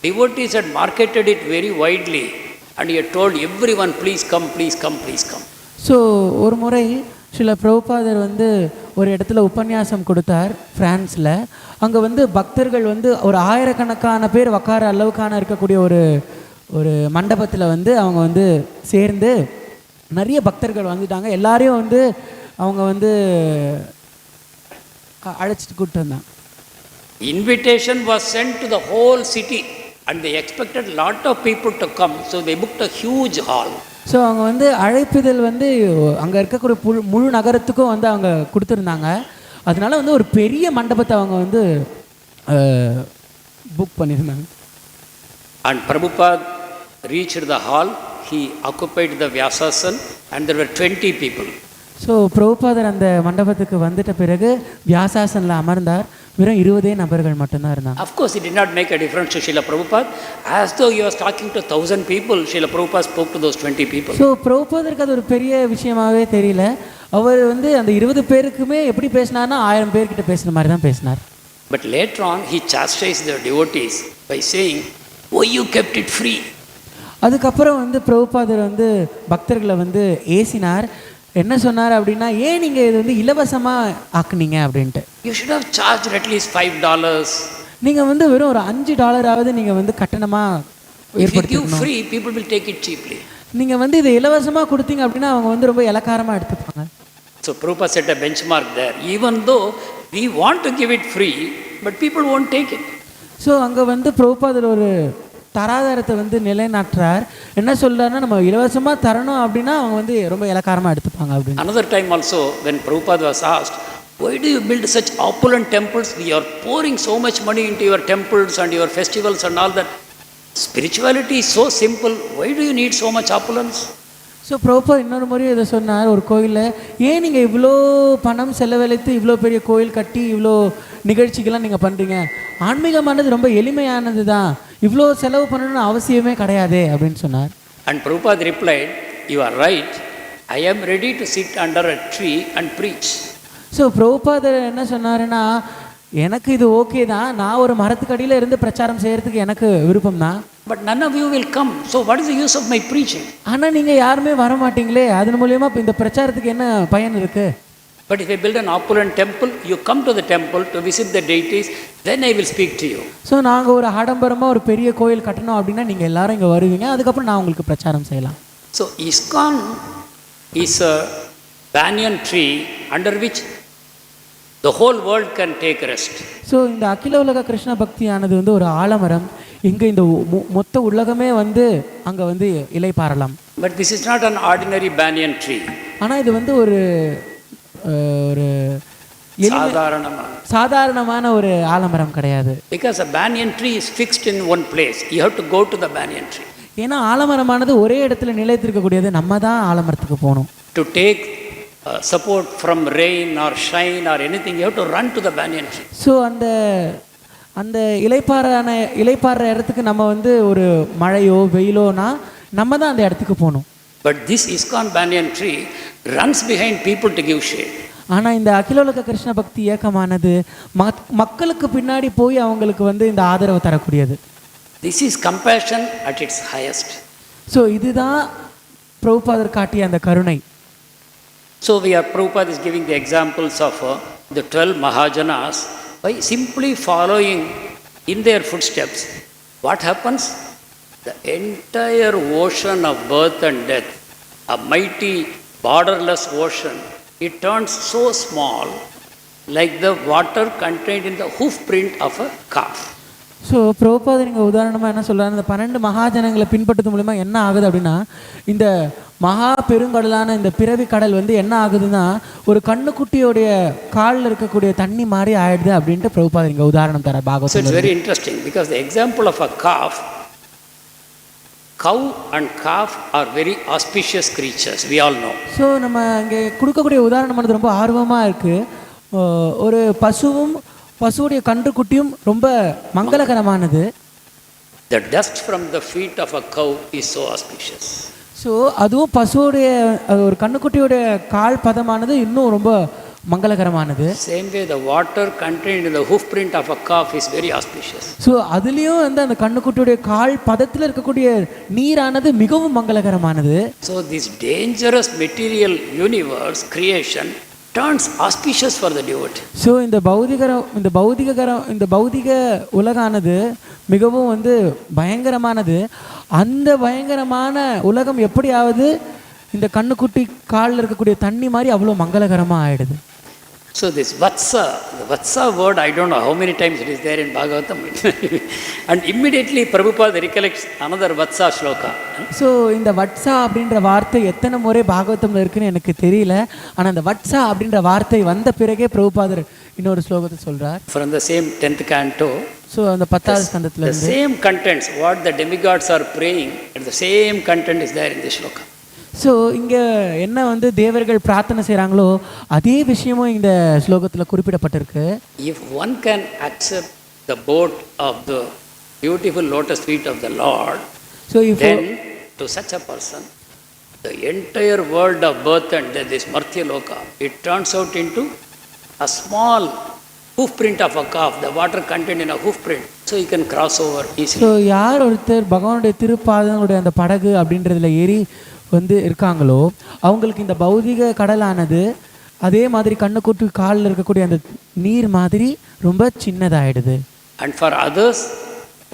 Devotees had marketed it very widely, and he had told everyone, please come, please come, please come. So ஒரு முறை சில பிரபுபாதர் ஒரு இடத்துல உபன்யாசம் கொடுத்தார் ஃப்ரான்ஸில். அங்கே பக்தர்கள் ஒரு ஆயிரக்கணக்கான பேர் உட்கார அளவுக்கான இருக்கக்கூடிய ஒரு மண்டபத்தில் அவங்க சேர்ந்து நிறைய பக்தர்கள் வந்துட்டாங்க. எல்லாரையும் அவங்க அழைச்சிட்டு கூப்பிட்டு வந்தாங்க. Invitation was sent to the whole city, and they expected lot of people to come, so they booked a huge hall. So அவங்க அழைப்பிதழ் அங்கே இருக்கக்கூடிய முழு நகரத்துக்கும் அவங்க கொடுத்துருந்தாங்க. அதனால ஒரு பெரிய மண்டபத்தை அவங்க புக் பண்ணியிருந்தாங்க. And Prabhupada reached the hall, he occupied the Vyasasana, and there were 20 people. So பிரபுபாதர் அந்த மண்டபத்துக்கு வந்துட்ட பிறகு வியாசாசனில் அமர்ந்தார். வெறும் 20 நபர்கள் மட்டும்தான் இருந்தாங்க. Of course, it did not make a difference to Srila Prabhupada. As though he was talking to 1,000 people, Srila Prabhupada spoke to those 20 people. So பிரபுபாதருக்கு அது ஒரு பெரிய விஷயமாகவே தெரியல. அவர் அந்த 20 பேருக்குமே எப்படி பேசினார்னா 1000 பேர்கிட்ட பேசுகிற மாதிரி தான் பேசினார். But later on, he chastised the devotees by saying, "Oh, you kept it free." அதுக்கப்புறம் பிரபுபாதர் பக்தர்களை ஏசினார். என்ன சொன்னார் அப்படின்னா, ஏன் நீங்கள் இது இலவசமாக ஆக்குனீங்க அப்படின்ட்டு. You should have charged at least $5. நீங்கள் வெறும் ஒரு $5 நீங்கள் கட்டணமாக ஏற்படுத்திக்கணும். Free, people will take it cheaply. நீங்கள் இதை இலவசமாக கொடுத்தீங்க அப்படின்னா அவங்க ரொம்ப இலக்காரமாக எடுத்துப்பாங்க. So Prabhupada set a benchmark there. Even though we want to give it free, but people won't take it. So அங்கே பிரபுபாதர் ஒரு தராதாரத்தை நிலைநாட்டுறார். என்ன சொல்றாருன்னா, நம்ம இலவசமாக தரணும் அப்படின்னா அவங்க ரொம்ப இலக்காரமாக எடுத்துப்பாங்க அப்படின்னு. Another time also, when Prabhupada was asked, why do you build such opulent temples? We are pouring so much money into your temples and your festivals and all that. Spirituality is so simple. Why do you need so much opulence? So பிரபுபாதர் இன்னொரு முறையும் இதை சொன்னார் ஒரு கோயிலில், ஏன் நீங்கள் இவ்வளோ பணம் செலவழித்து இவ்வளோ பெரிய கோயில் கட்டி இவ்வளோ நிகழ்ச்சிகள்லாம் நீங்கள் பண்ணுறீங்க? ஆன்மீகமானது ரொம்ப எளிமையானது தான், இவ்வளோ செலவு பண்ணணும்னு அவசியமே கிடையாது அப்படின்னு சொன்னார். And Prabhupada replied, you are right. I am ready to sit under a tree and preach. So பிரபுபாதர் என்ன சொன்னாருன்னா, எனக்கு இது ஓகே தான், நான் ஒரு மரத்துக்கடியில் இருந்து பிரச்சாரம் செய்கிறதுக்கு எனக்கு விருப்பம் தான். But none of you will come. So what is the use of my preaching? ஆனால் நீங்கள் யாருமே வர மாட்டீங்களே, அதன் மூலயமா இந்த பிரச்சாரத்துக்கு என்ன பயன் இருக்குது? But if I build an opulent temple, you come to the temple to visit the deities, then I will speak to you. So நாங்கள் ஒரு ஆடம்பரமாக ஒரு பெரிய கோயில் கட்டணும் அப்படின்னா நீங்கள் எல்லாரும் இங்கே வருவீங்க, அதுக்கப்புறம் நான் உங்களுக்கு பிரச்சாரம் செய்யலாம். So ISKCON is a banyan tree under which the whole world can take rest. So இந்த அகில உலக கிருஷ்ண பக்தியானது ஒரு ஆலமரம், இங்கே இந்த மொத்த உலகமே அங்கே இலை பாரலாம். But this is not an ordinary banyan tree. ஆனால் இது ஒரு சாதாரணமான ஒரு ஆலமரம் கிடையாது. Because a banyan tree is fixed in one place. You have to go to the banyan tree. ஏன்னா ஆலமரமானது ஒரே இடத்துல நிலைத்திருக்கக்கூடியது. நம்ம தான் ஆலமரத்துக்கு போகணும். To take support from rain or shine or anything, you have to run to the banyan tree. So அந்த இலைப்பாற இடத்துக்கு நம்ம வந்து ஒரு மழையோ வெயிலோனா நம்ம தான் அந்த இடத்துக்கு போகணும். But this ISKCON banyan tree runs behind people to give shade. ஆனால் இந்த அகிலோலக கிருஷ்ண பக்தி இயக்கமானது மக்களுக்கு பின்னாடி போய் அவங்களுக்கு வந்து இந்த ஆதரவு தரக்கூடியது. This is compassion at its highest. So இதுதான் பிரபுபாதர் காட்டிய அந்த கருணை. So Prabhupada is giving the examples of the 12 mahājanas by simply following in their footsteps. What happens? The entire ocean of birth and death, a mighty borderless ocean, it turns so small like the water contained in the hoofprint of a calf. So பிரபுபாதர் இங்கே உதாரணமாக என்ன சொல்கிறார், இந்த 12 மகாஜனங்களை பின்பற்றது மூலிமா என்ன ஆகுது அப்படின்னா, இந்த மகா பெருங்கடலான இந்த பிறவி கடல் வந்து என்ன ஆகுதுன்னா ஒரு கண்ணுக்குட்டியோடைய காலில் இருக்கக்கூடிய தண்ணி மாதிரி ஆயிடுது அப்படின்ட்டு பிரபுபாதர் இங்கே உதாரணம் தர Bhagavatam. So it's very interesting because the example of a calf, cow and calf are very auspicious creatures, we all know. So நம்ம இங்கே கொடுக்கக்கூடிய உதாரணமானது ரொம்ப ஆர்வமாக இருக்குது. ஒரு பசுவுடைய கன்றுக்குட்டியும் ரொம்ப மங்களகரமானது. The dust from the feet of a cow is so auspicious. So அதுவும் பசுவோடைய ஒரு கண்ணுக்குட்டியோடைய கால் பதமானது இன்னும் ரொம்ப மங்களகரமானது. Same way the water contained in the hoofprint of a calf is very auspicious. So அதுலேயும் வந்து அந்த கண்ணுக்குட்டியோடைய கால் பதத்தில் இருக்கக்கூடிய நீரானது மிகவும் மங்களகரமானது. So this dangerous material universe creation turns auspicious for the devotee. So இந்த பௌதிக உலகானது மிகவும் வந்து பயங்கரமானது. அந்த பயங்கரமான உலகம் எப்படியாவது இந்த கண்ணுக்குட்டி காலில் இருக்கக்கூடிய தண்ணி மாதிரி அவ்வளோ மங்களகரமாக ஆயிடுது. So this the vatsa word, I don't know how many times it is there in Bhagavatam. And immediately Prabhupada recollects another vatsa shloka. So இந்த வட்சா அப்படின்ற வார்த்தை எத்தனை முறை பாகவதம்ல இருக்குன்னு எனக்கு தெரியல. ஆனால் அந்த வட்சா அப்படின்ற வார்த்தை வந்த பிறகே பிரபுபாதர் இன்னொரு ஸ்லோகத்தை சொல்றார். From the same 10th canto. So அந்த 10வது ஸ்கந்தத்துல the same contents what the demigods are praying, and the same content is there in this shloka. So இங்கே என்ன வந்து தேவர்கள் பிரார்த்தனை செய்கிறாங்களோ அதே விஷயமும் இந்த ஸ்லோகத்தில் குறிப்பிடப்பட்டிருக்கு. If one can accept the boat of the beautiful lotus feet of the Lord, then to such a person the entire world of birth and death, this Marthya Loka, it turns out into a small hoofprint of a calf, the water contained in a hoofprint, so you can cross over easily. So யார் ஒருத்தர் பகவானுடைய திருப்பாதனுடைய அந்த படகு அப்படின்றதுல ஏறி வந்து இருக்காங்களோ அவங்களுக்கு இந்த பௌதிக கடலானது அதே மாதிரி கண்ணுக்குட்டி காலில் இருக்கக்கூடிய அந்த நீர் மாதிரி ரொம்ப சின்னதாயிடுது. And for others,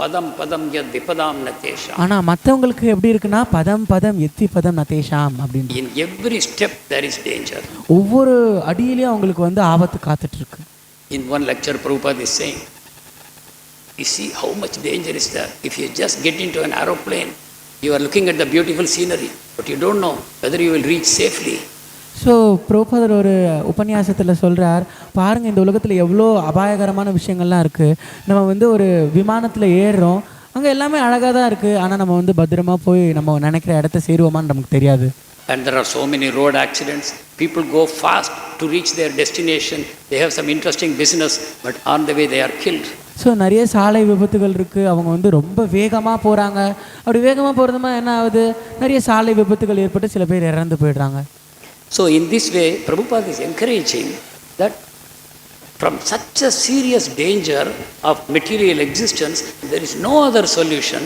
padam yad vipadam natesham. ஆனால் மற்றவங்களுக்கு எப்படி இருக்குன்னா பதம் எத்தி பதம் நதேஷாம் அப்படின்னு. In every step there is danger. ஒவ்வொரு அடியிலையும் அவங்களுக்கு வந்து ஆபத்து காத்துட்டு இருக்கு. In one lecture Prabhupada is saying, you see how much danger is there. If you just get into an aeroplane, you are looking at the beautiful scenery, but you don't know whether you will reach safely. So பிரபுபாதர் ஒரு உபன்யாசத்தில் சொல்கிறார், பாருங்கள் இந்த உலகத்தில் எவ்வளோ அபாயகரமான விஷயங்கள்லாம் இருக்குது. நம்ம வந்து ஒரு விமானத்தில் ஏறுறோம், அங்கே எல்லாமே அழகாக தான் இருக்குது, ஆனால் நம்ம வந்து பத்திரமா போய் நம்ம நினைக்கிற இடத்த சேருவோமான்னு நமக்கு தெரியாது. And there are so many road accidents. People go fast to reach their destination. They have some interesting business, but on the way they are killed. So நிறைய சாலை விபத்துகள் இருக்குது. அவங்க வந்து ரொம்ப வேகமாக போகிறாங்க. அப்படி வேகமாக போகிறதுமா என்ன ஆகுது, நிறைய சாலை விபத்துகள் ஏற்பட்டு சில பேர் இறந்து போயிடுறாங்க. So in this way, Prabhupada is encouraging that from such a serious danger of material existence, there is no other solution.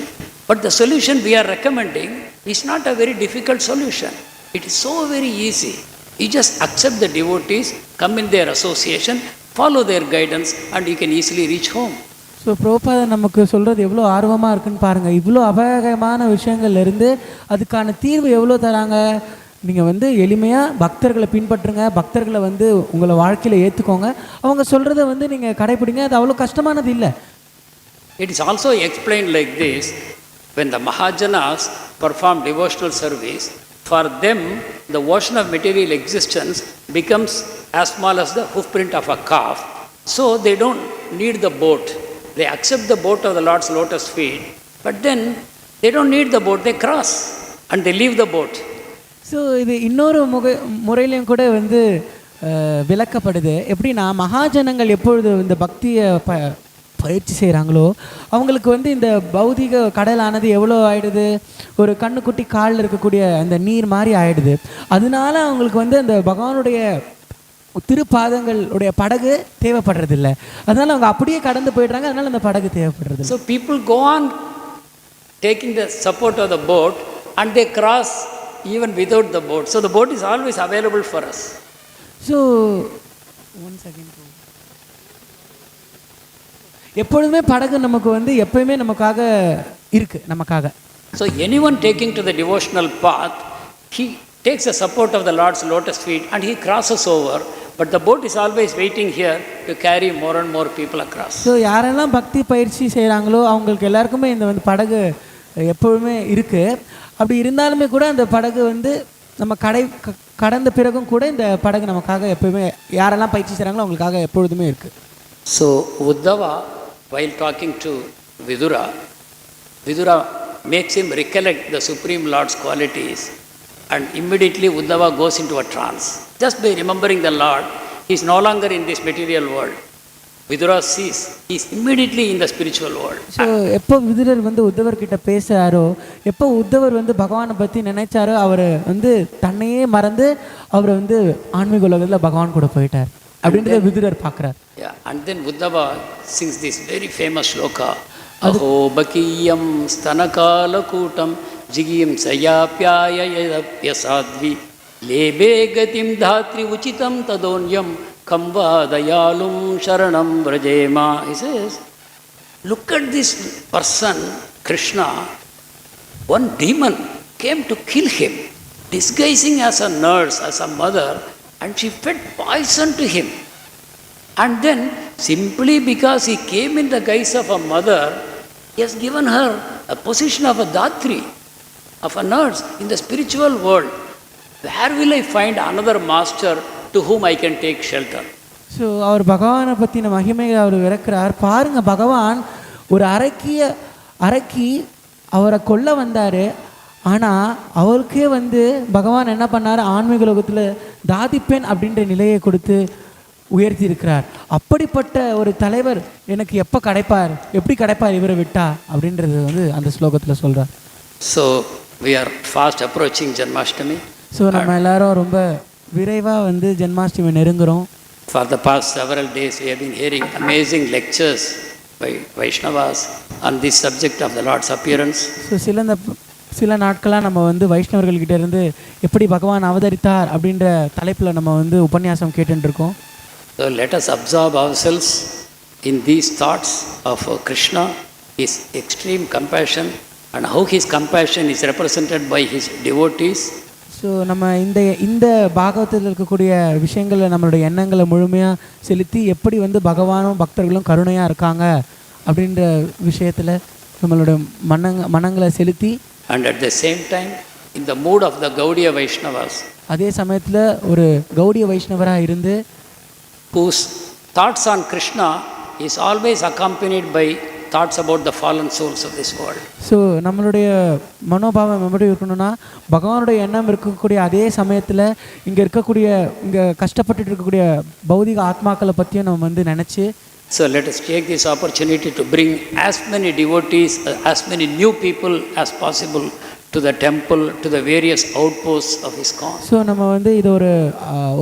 But the solution we are recommending is not a very difficult solution. It is so very easy. You just accept the devotees, come in their association, follow their guidance, and you can easily reach home. So பிரபுபாதர் நமக்கு சொல்கிறது எவ்வளோ ஆர்வமாக இருக்குன்னு பாருங்கள். இவ்வளோ அபாயகமான விஷயங்கள்லேருந்து அதுக்கான தீர்வு எவ்வளோ தராங்க. நீங்கள் வந்து எளிமையாக பக்தர்களை பின்பற்றுங்க, பக்தர்களை வந்து உங்களை வாழ்க்கையில் ஏற்றுக்கோங்க, அவங்க சொல்கிறத வந்து நீங்கள் கடைப்பிடிங்க. அது அவ்வளோ கஷ்டமானது இல்லை. It is also explained like this: when the mahājanas perform devotional service, for them the ocean of material existence becomes as small as the hoofprint of a calf. So they don't need the boat. They accept the boat of the Lord's lotus feet, but then they don't need the boat. They cross and they leave the boat. So இது இன்னொரு முறையிலையும் கூட வந்து விளக்கப்படுது. எப்படின்னா மகாஜனங்கள் எப்பொழுது இந்த பக்தியை பயிற்சி செய்கிறாங்களோ அவங்களுக்கு வந்து இந்த பௌதிக கடலானது எவ்வளோ ஆகிடுது, ஒரு கண்ணுக்குட்டி காலில் இருக்கக்கூடிய அந்த நீர் மாதிரி ஆகிடுது. அதனால அவங்களுக்கு வந்து அந்த பகவானுடைய திருப்பாதங்களுடைய படகு தேவைப்படுறதில்ல. அதனால் அவங்க அப்படியே கடந்து போயிடுறாங்க. அதனால் அந்த படகு தேவைப்படுறது. So people go on taking the support of the boat and they cross even without the boat. So the boat is always available for us. So once again, எப்பொழுதுமே படகு நமக்கு வந்து எப்பயுமே நமக்காக இருக்கு, நமக்காக. So anyone taking to the devotional path, he takes the support of the Lord's lotus feet and he crosses over, but the boat is always waiting here to carry more and more people across. So யாரெல்லாம் பக்தி பயிற்சி செய்கிறாங்களோ அவங்களுக்கு எல்லாருக்குமே இந்த வந்து படகு எப்பொழுதுமே இருக்குது. அப்படி இருந்தாலுமே கூட அந்த படகு வந்து நம்ம கடந்த பிறகும் கூட இந்த படகு நமக்காக எப்போயுமே யாரெல்லாம் பயிற்சி செய்கிறாங்களோ அவங்களுக்காக எப்பொழுதுமே இருக்குது. So Uddhava, while talking to Vidura makes him recollect the Supreme Lord's qualities, and immediately Uddhava goes into a trance. Just by remembering the Lord, he is no longer in this material world. Vidura sees, he is immediately in the spiritual world. So எப்போ விதுரர் வந்து உத்தவர்கிட்ட பேசுகிறாரோ, எப்போ உத்தவர் வந்து பகவானை பற்றி நினைச்சாரோ, அவர் வந்து தன்னையே மறந்து அவர் வந்து ஆன்மீக உலகத்தில் பகவான் கூட போயிட்டார் அப்படின்றத விதுரர் பார்க்குறார். And then Uddhava sings this very famous shloka, Aho bakiyam stanakalakutam jigiyam sayapyaya yadapyasadvi lebe gatim dhatri uchitam tadonyam kamvadayalum sharanam vrajema. He says, look at this person, Krishna. One demon came to kill him, disguising as a nurse, as a mother, and she fed poison to him. And then, simply because he came in the guise of a mother, he has given her a position of a dhatri, of a nurse in the spiritual world. Where will I find another master to whom I can take shelter? So அவர் பகவானை பற்றின மகிமையை அவர் விளக்குறார். பாருங்கள், பகவான் ஒரு அரக்கி அவரை கொல்ல வந்தார். ஆனால் அவருக்கே வந்து பகவான் என்ன பண்ணார், ஆன்மீக லோகத்தில் தாதிப்பெண் அப்படின்ற நிலையை கொடுத்து உயர்த்தி இருக்கிறார். அப்படிப்பட்ட ஒரு தலைவர் எனக்கு எப்போ கிடைப்பார், எப்படி கிடைப்பார் இவரை விட்டா அப்படின்றது வந்து அந்த ஸ்லோகத்தில் சொல்கிறார். So we are fast approaching Janmashtami. So நம்ம எல்லாரும் ரொம்ப விரைவாக வந்து Janmashtami நெருங்குறோம். For the past several days we have been hearing amazing lectures by Vaishnavas on this subject of the Lord's appearance. So சில நாட்களாக நம்ம வந்து வைஷ்ணவர்கள்கிட்ட இருந்து எப்படி பகவான் அவதரித்தார் அப்படின்ற தலைப்பில் நம்ம வந்து உபன்யாசம் கேட்டுருக்கோம். So let us absorb ourselves in these thoughts of Krishna, his extreme compassion, and how his compassion is represented by his devotees. So நம்ம இந்த பாகவத்தில் இருக்கக்கூடிய விஷயங்களை நம்மளுடைய எண்ணங்களை முழுமையாக செலுத்தி எப்படி வந்து பகவானும் பக்தர்களும் கருணையாக இருக்காங்க அப்படின்ற விஷயத்தில் நம்மளோட மனங்களை செலுத்தி, and at the same time in the mood of the Gaudiya Vaishnavas, அதே சமயத்தில் ஒரு கௌடிய வைஷ்ணவராக இருந்து whose thoughts on Krishna is always accompanied by thoughts about the fallen souls of this world. So நம்மளுடைய மனோபாவம் எப்படி இருக்கணும்னா, பகவானுடைய எண்ணம் இருக்கக்கூடிய அதே சமயத்தில் இங்கே கஷ்டப்பட்டு இருக்கக்கூடிய பௌதிக ஆத்மாக்களை பற்றியும் நம்ம வந்து நினச்சி, so let us take this opportunity to bring as many devotees, as many new people as possible to the temple, to the various outposts of ISKCON. So நம்ம வந்து இது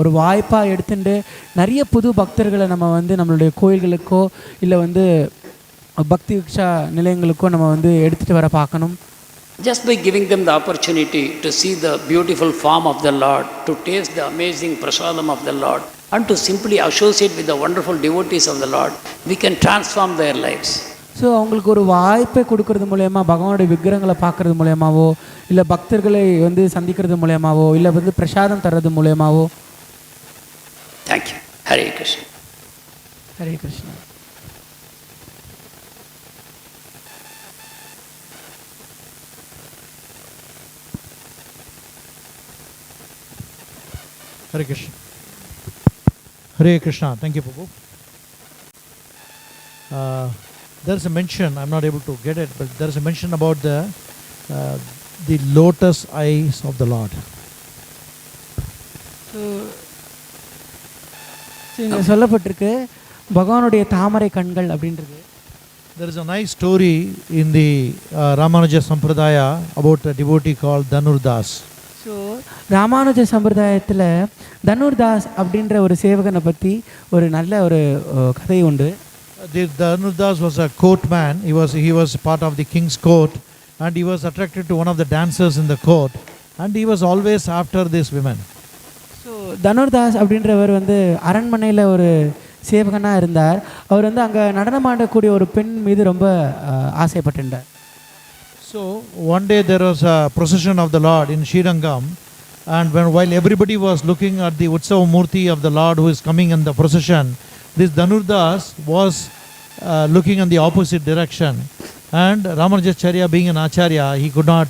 ஒரு வாய்ப்பாக எடுத்துட்டு நிறைய புது பக்தர்களை நம்ம வந்து நம்மளுடைய கோயில்களுக்கோ இல்லை வந்து பக்தி-க்ஷா நிலையங்களுக்கோ நம்ம வந்து எடுத்துகிட்டு வர பார்க்கணும். Just by giving them the opportunity to see the beautiful form of the Lord, to taste the amazing prasadam of the Lord, and to simply associate with the wonderful devotees of the Lord, we can transform their lives. So அவங்களுக்கு ஒரு வாய்ப்பை கொடுக்கறது மூலயமா, பகவானுடைய விக்கிரகங்களை பார்க்கறது மூலயமாவோ, இல்லை பக்தர்களை வந்து சந்திக்கிறது மூலயமாவோ, இல்லை வந்து பிரசாதம் தர்றது மூலயமாவோ. Thank you. Hare Krishna. Hare Krishna. Hare Krishna. Hare Krishna. Thank you, Prabhu. There's a mention, I'm not able to get it, but there's a mention about the lotus eyes of the Lord. இங்கே சொல்லப்பட்டிருக்கு பகவானுடைய தாமரை கண்கள் அப்படின்றது. There is a nice story in the Ramanuja Sampradaya about a devotee called Dhanurdas. So Ramanuja சம்பிரதாயத்தில் தனுர்தாஸ் அப்படின்ற ஒரு சேவகனை பற்றி ஒரு நல்ல ஒரு கதை உண்டு. Dhanurdas was a courtman. He was part of the king's court, and he was attracted to one of the dancers in the court, and he was always after these women. So Dhanurdas அப்படின்றவர் வந்து அரண்மனையில் ஒரு சேவகனாக இருந்தார். அவர் வந்து அங்கே நடனமாடக்கூடிய ஒரு பெண் மீது ரொம்ப ஆசைப்பட்டிருந்தார். So one day there was a procession of the Lord in Srirangam, and while everybody was looking at the Utsava Murti of the Lord who is coming in the procession, this Dhanurdas was looking in the opposite direction, and Ramanujacharya being an acharya, he could not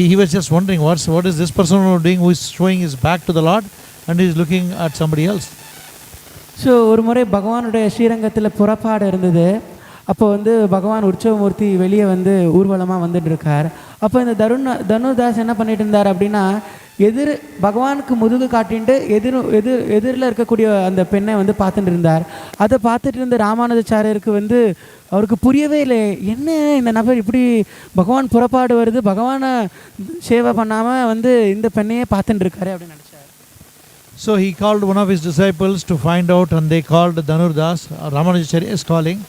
he was just wondering what is this person doing who is showing his back to the Lord and he is looking at somebody else. So ஒரு முறை பகவானுடைய ஸ்ரீரங்கத்தில் புறப்பாடு இருந்தது. அப்போ வந்து பகவான் உற்சவமூர்த்தி வெளியே வந்து ஊர்வலமாக வந்துட்டு இருக்கார். அப்போ இந்த தனுர்தாஸ் என்ன பண்ணிட்டு இருந்தார் அப்படின்னா, பகவானுக்கு முதுகு காட்டின்ட்டு எதிரில் இருக்கக்கூடிய அந்த பெண்ணை வந்து பார்த்துட்டு இருந்தார். அதை பார்த்துட்டு இருந்த ராமானுஜாச்சாரியருக்கு வந்து அவருக்கு புரியவே இல்லை, என்ன இந்த நபர் இப்படி பகவான் புறப்பாடு வருது, பகவானை சேவை பண்ணாமல் வந்து இந்த பெண்ணையே பார்த்துட்டு இருக்காரு அப்படின்னு நினச்சார். So he called one of his disciples to find out, and they called Dhanurdas. Ramanujacharya is calling.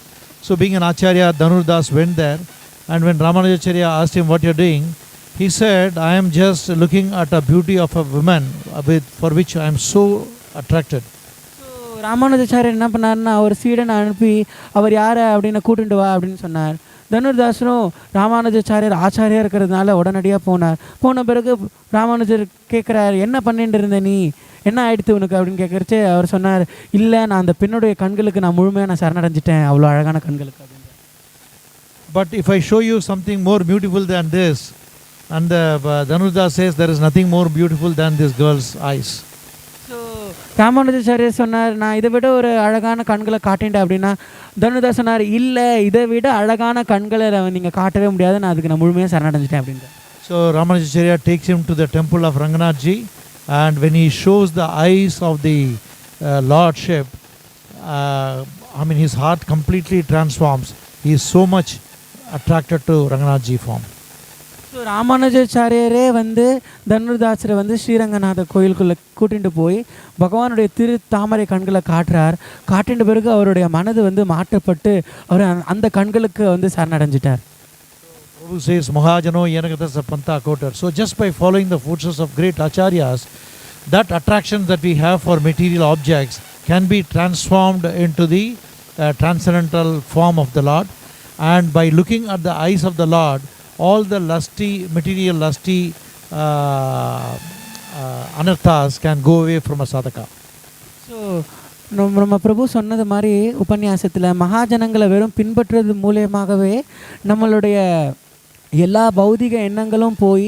So being an acharya, Dhanurdas went there, and when Ramanujacharya asked him what you're doing, he said, I am just looking at a beauty of a woman for which I am so attracted. So ராமானுஜாச்சாரியர் என்ன பண்ணார்னா, அவர் சீடனை அனுப்பி அவர் யாரை அப்படின்னு கூட்டிட்டு வா அப்படின்னு சொன்னார். தனுர்தாசனும் ராமானுஜாச்சாரியர் ஆச்சாரியா இருக்கிறதுனால உடனடியாக போனார். போன பிறகு ராமானுஜர் கேட்குறாரு, என்ன பண்ணிட்டு இருந்த நீ, என்ன ஆயிடுத்து உனக்கு அப்படின்னு கேட்குறச்சு அவர் சொன்னார், இல்லை நான் அந்த பெண்ணுடைய கண்களுக்கு நான் முழுமையாக நான் சரணடைஞ்சிட்டேன், அவ்வளோ அழகான கண்களுக்கு அப்படின்னு. But if I show you something more beautiful than this, and Dhanurdas says there is nothing more beautiful than this girl's eyes. So ராமானுஜாச்சாரியர் சொன்னார், நான் இதை விட ஒரு அழகான கண்களை காட்டிட்டேன் அப்படின்னா, தனுர்தாஸ் சொன்னார், இல்லை இதை விட அழகான கண்களை நீங்கள் காட்டவே முடியாது, நான் அதுக்கு நான் முழுமையாக சரணடைஞ்சிட்டேன் அப்படின்ற. So Ramanujacharya takes him to the temple of Ranganathji, and when he shows the eyes of the Lordship, his heart completely transforms. He is so much attracted to Ranganathji form. So ராமானுஜாச்சாரியரே வந்து தனுர்தாசரை வந்து ஸ்ரீரங்கநாத கோயிலுக்குள்ளே கூட்டிகிட்டு போய் பகவானுடைய திரு தாமரை கண்களை காட்டின பிறகு அவருடைய மனது வந்து மாற்றப்பட்டு அவர் அந்த கண்களுக்கு வந்து சரணடைஞ்சிட்டார். Prabhu says, mahājano yenakatasa pantha kotar. So just by following the footsteps of great acharyas, that attraction that we have for material objects can be transformed into the transcendental form of the Lord. And by looking at the eyes of the Lord, all the material lusty anarthas can go away from a sadhaka. So நம்ம பிரபு சொன்னது மாதிரி உபன்யாசத்தில் மகாஜனங்களை வெறும் பின்பற்றுறது மூலியமாகவே நம்மளுடைய எல்லா பௌதிக எண்ணங்களும் போய்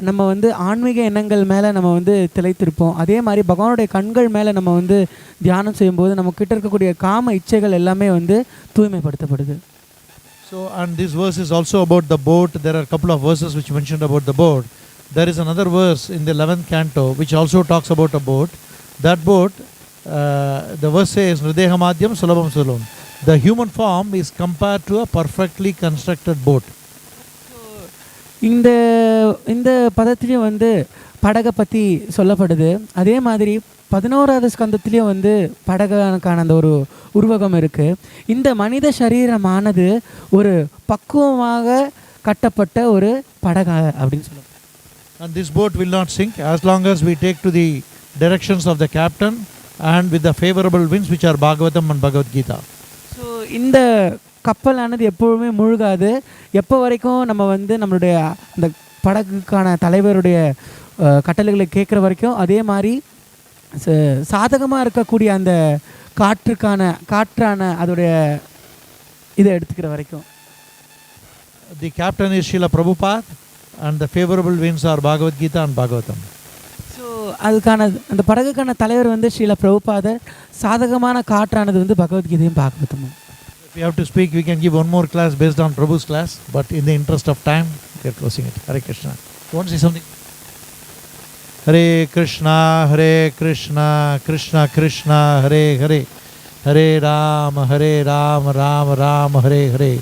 நம்ம வந்து ஆன்மீக எண்ணங்கள் மேலே நம்ம வந்து திளைத்திருப்போம். அதே மாதிரி பகவானுடைய கண்கள் மேலே நம்ம வந்து தியானம் செய்யும்போது நம்மக்கிட்ட இருக்கக்கூடிய காம இச்சைகள் எல்லாமே வந்து தூய்மைப்படுத்தப்படுது. So, and this verse is also about the boat. There are a couple of verses which mentioned about the boat. There is another verse in the 11th canto which also talks about a boat. That boat, the verse says, Nridehamadhyam sulabham sulum. The human form is compared to a perfectly constructed boat. இந்த பதத்திலையும் வந்து படகை பற்றி சொல்லப்படுது. அதே மாதிரி 11வது ஸ்கந்தத்திலையும் வந்து படகுக்கான அந்த ஒரு உருவகம் இருக்குது. இந்த மனித சரீரமானது ஒரு பக்குவமாக கட்டப்பட்ட ஒரு படகு அப்படின்னு சொல்லுவாங்க. And this boat will not sink as long as we take to the directions of the captain and with the favorable winds which are Bhagavatam and Bhagavad Gita. So இந்த கப்பலானது எப்பொழுதுமே முழுகாது, எப்போ வரைக்கும் நம்ம வந்து நம்மளுடைய அந்த படகுக்கான தலைவருடைய கட்டளைகளை கேட்குற வரைக்கும், அதே மாதிரி சாதகமாக இருக்கக்கூடிய அந்த காற்றான அதோடைய இதை எடுத்துக்கிற வரைக்கும். The captain is Srila Prabhupada and the favorable winds are Bhagavad Gita and Bhagavatam. So அதுக்கான அந்த படகுக்கான தலைவர் வந்து ஸ்ரீல பிரபுபாதர், சாதகமான காற்றானது வந்து பகவத்கீதையும் பாகவதமும். If you have to speak, we can give one more class based on Prabhu's class, but in the interest of time, we are closing it. Hare Krishna. You want to say something? Hare Krishna, Krishna Krishna, Hare Hare, Hare Rama, Rama Rama, Hare Hare.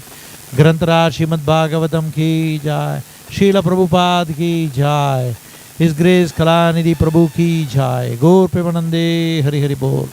Granthara Srimad Bhagavatam ki jai, Srila Prabhupada ki jai, His Grace Kalanidhi Prabhu ki jai, Gaur Premanande, Hari Hari Bol.